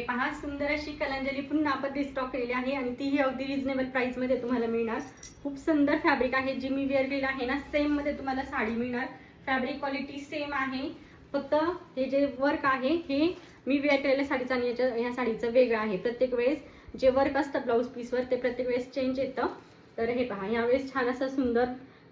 पहा, सुंदर अशी कलांजली पुन्हा आपण रिस्टॉक केलेली आहे आणि तीही अगदी रिझनेबल प्राइस मध्ये तुम्हाला मिळणार। खूप सुंदर फॅब्रिक आहे, जी मी वेअर केलेलं आहे ना सेम मध्ये तुम्हाला साडी मिळणार। फॅब्रिक क्वालिटी सेम आहे, फक्त हे जे वर्क आहे हे मी वेअर केलेल्या साडीचं आणि या साडीचं वेगळं आहे। प्रत्येक वेळेस जे वर्क असतं ब्लाऊज पीसवर ते प्रत्येक वेळेस चेंज येतं। तर हे पहा, यावेळेस छान असं सुंदर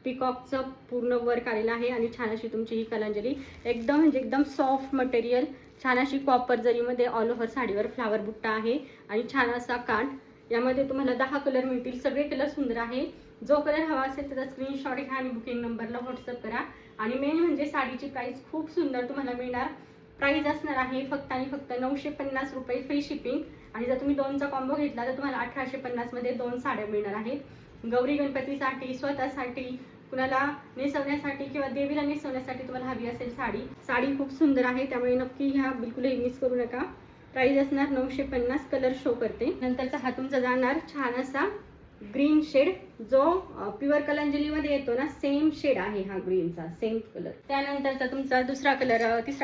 पिकॉकचं पूर्ण वर्क आलेलं आहे आणि छान अशी तुमची ही कलांजली एकदम म्हणजे एकदम सॉफ्ट मटेरियल, छान अशी कॉपर जरीमध्ये ऑल ओव्हर साडीवर फ्लावर बुट्टा आहे आणि छान असा काठ। यामध्ये तुम्हाला 10 कलर मिळतील, सगळे कलर सुंदर आहे। जो कलर हवा असेल त्याचा स्क्रीनशॉट घ्या आणि बुकिंग नंबरला व्हॉट्सअप करा। आणि मेन म्हणजे साडीची प्राइस खूप सुंदर तुम्हाला मिळणार। प्राइस असणार आहे फक्त आणि फक्त 950 रुपये फ्री शिपिंग। आणि जर तुम्ही दोनचा कॉम्बो घेतला तर तुम्हाला 1850 मध्ये 2 साड्या मिळणार आहेत। गौरी गणपतीसाठी, स्वतःसाठी, कुणाला नेसवण्यासाठी किंवा देवीला नेसवण्यासाठी तुम्हाला हवी असेल साडी खूप सुंदर आहे, त्यामुळे नक्की ह्या बिलकुलही मिस करू नका। प्राइस असणार 950, कलर शो करते। नंतरचा हा तुमचा जाणार छान असा ग्रीन शेड, जो प्युअर कलांजली मध्ये येतो ना सेम शेड आहे हा ग्रीनचा, सेम कलर। त्यानंतरचा तुमचा तिसरा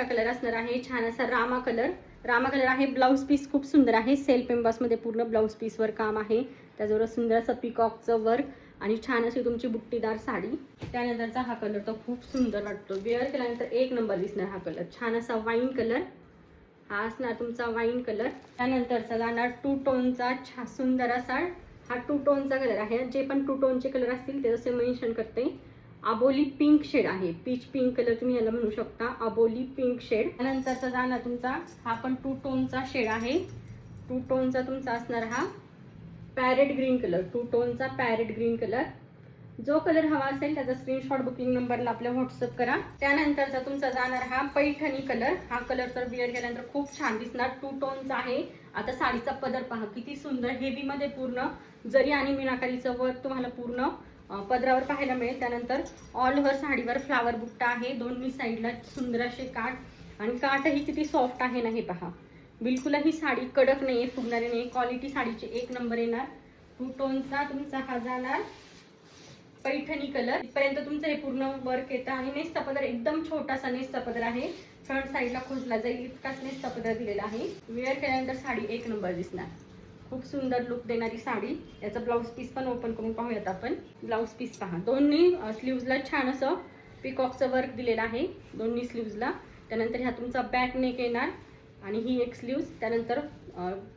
कलर असणार आहे छान असा रामा कलर आहे। ब्लाऊज पीस खूप सुंदर आहे, सेल्फ एम्बॉस मध्ये पूर्ण ब्लाऊज पीस वर काम आहे, त्याजवळ सुंदर असं पिकॉकचं वर्क आणि छान अशी तुमची बुट्टीदार साडी। त्यानंतरचा हा कलर तर खूप सुंदर वाटतो, वेअर केल्यानंतर एक नंबर दिसणार हा कलर। छान असा वाईन कलर हा असणार तुमचा वाईन कलर। त्यानंतरचा जाणार टू टोनचा सुंदर असा हा टू टोनचा कलर आहे। जे पण टू टोनचे कलर असतील ते जसे मेन्शन करते, अबोली पिंक शेड आहे, पीच पिंक कलर तुम्ही याला म्हणू शकता, अबोली पिंक शेड। त्यानंतरचा जाणार तुमचा हा पण टू टोनचा शेड आहे। टू टोनचा तुमचा असणार हा पॅरेट ग्रीन कलर, टू टोनचा पॅरेट ग्रीन कलर। जो कलर हवा असेल त्याचा स्क्रीनशॉट बुकिंग नंबरला आपल्या व्हॉट्सअप करा। त्यानंतरचा तुमचा जाणार हा पैठणी कलर। हा कलर तर वेअर केल्यानंतर खूप छान दिसणार, टू टोनचा आहे। आता साडीचा पदर पहा किती सुंदर, हेवी मध्ये पूर्ण जरी आणि मीनाकारीचं वर्क तुम्हाला पूर्ण पदरावर पाहायला मिळेल। त्यानंतर ऑल ओव्हर साडीवर फ्लावर बुट्टा आहे, दोन्ही साईडला सुंदर असे काठ, आणि काठही किती सॉफ्ट आहे ना हे पहा, बिलकुलही साडी कडक नाहीये, फुगणारी नाही, क्वालिटी साडीची एक नंबर येणार। टू टोनचा तुमचा हा जाणार पैठणी कलर। इथपर्यंत तुमचं हे पूर्ण वर्क येतं आणि नेसचा पदर एकदम छोटासा नेसचा पदर आहे, फ्रंट साईडला खोचला जाईल इतकाच नेसचा पदर दिलेला आहे। वेअर केल्यानंतर साडी एक नंबर दिसणार, खूप सुंदर लुक देणारी साडी। याचा ब्लाऊज पीस पण ओपन करून पाहूयात आपण। ब्लाऊज पीस पहा, दोन्ही स्लीव्हजला छान असं पिकॉकचं वर्क दिलेलं आहे दोन्ही स्लीव्हजला। त्यानंतर हा तुमचा बॅक नेक येणार आणि ही एक स्लीव्ज। त्यानंतर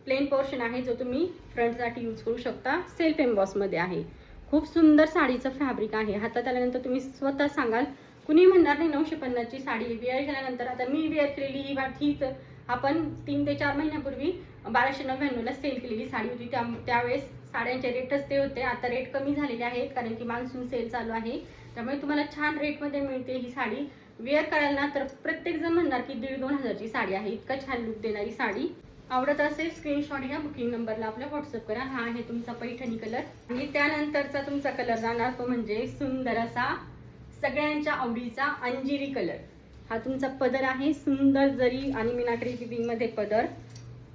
प्लेन पोर्शन आहे जो तुम्ही फ्रंटसाठी यूज करू शकता, सेल्फ एम्बॉस मध्ये आहे। खूप सुंदर साडीचं फॅब्रिक आहे, हातात आल्यानंतर तुम्ही स्वतः सांगाल, कुणी म्हणणार नाही 950 ची साडी वेअर केल्यानंतर। आता मी वेअर केलेली ही आपण 3 ते 4 महिन्यापूर्वी 1299 ला सेल केलेली साडी होती। त्यावेळेस साड्यांचे रेटच ते होते, आता रेट कमी झालेले आहेत कारण की मान्सून सेल चालू आहे, त्यामुळे तुम्हाला छान रेटमध्ये मिळते ही साडी। वेअर करायला ना तर प्रत्येक जण म्हणणार की 1,500-2,000 हजारची साडी आहे, इतका छान लुक देणारी साडी। आवडत असेल स्क्रीनशॉट घ्या, बुकिंग नंबरला आपल्या व्हॉट्सअप करा। हा आहे तुमचा पैठणी कलर। आणि त्यानंतरचा तुमचा कलर जाणार तो म्हणजे सुंदर असा सगळ्यांच्या आवडीचा अंजिरी कलर। हा तुमचा पदर आहे, सुंदर जरी आणि मीनाकरी विविंग मध्ये पदर।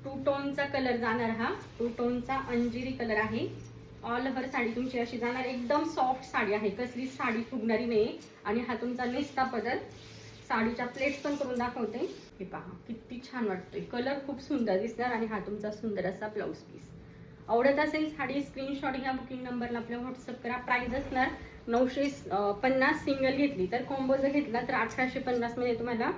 टू टोनचा कलर जाणार, हा टू टोनचा अंजिरी कलर आहे। ऑल ओव्हर साडी तुमची अशी जाणार, एकदम सॉफ्ट साडी आहे, कसली साडी फुगणारी नाही। आणि हा तुमचा नेसता पदर, साडीच्या प्लेट्स पण करून दाखवते, हे पहा किती छान वाटतोय, कलर खूप सुंदर दिसणार। आणि हा तुमचा सुंदर असा ब्लाऊज पीस। आवडत असेल साडी स्क्रीनशॉट घ्या, बुकिंग नंबरला आपल्या व्हॉट्सअप करा। प्राइस असणार 950 सिंगल घेतली तर, कॉम्बो जर घेतला तर 1850 मध्ये तुम्हाला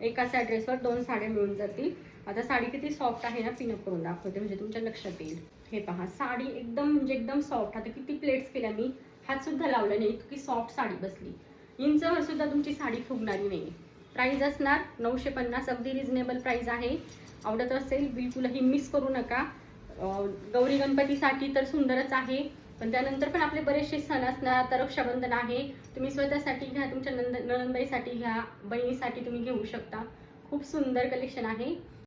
एकाच ऍड्रेसवर 2 साड्या मिळून जातील। आता साडी किती सॉफ्ट आहे ना, पिनअप करून दाखवते म्हणजे तुमच्या लक्षात येईल। हे पहा, साडी एकदम म्हणजे एकदम सॉफ्ट। आता किती प्लेट्स केल्या मी, हात सुद्धा लावला नाही, इतकी सॉफ्ट साडी बसली, इंचवर सुद्धा तुमची साडी फुगणारी नाही। प्राइस असणार 950, अगदी रिझनेबल प्राइस आहे। आवडत असेल बिलकुलही मिस करू नका। गौरी गणपतीसाठी तर सुंदरच आहे, पण त्यानंतर पण आपले बरेचसे सण असणार, तर रक्षाबंधन आहे, तुम्ही स्वतःसाठी घ्या, तुमच्या नणंदबाईसाठी घ्या, बहिणीसाठी तुम्ही घेऊ शकता। खूप सुंदर कलेक्शन आहे।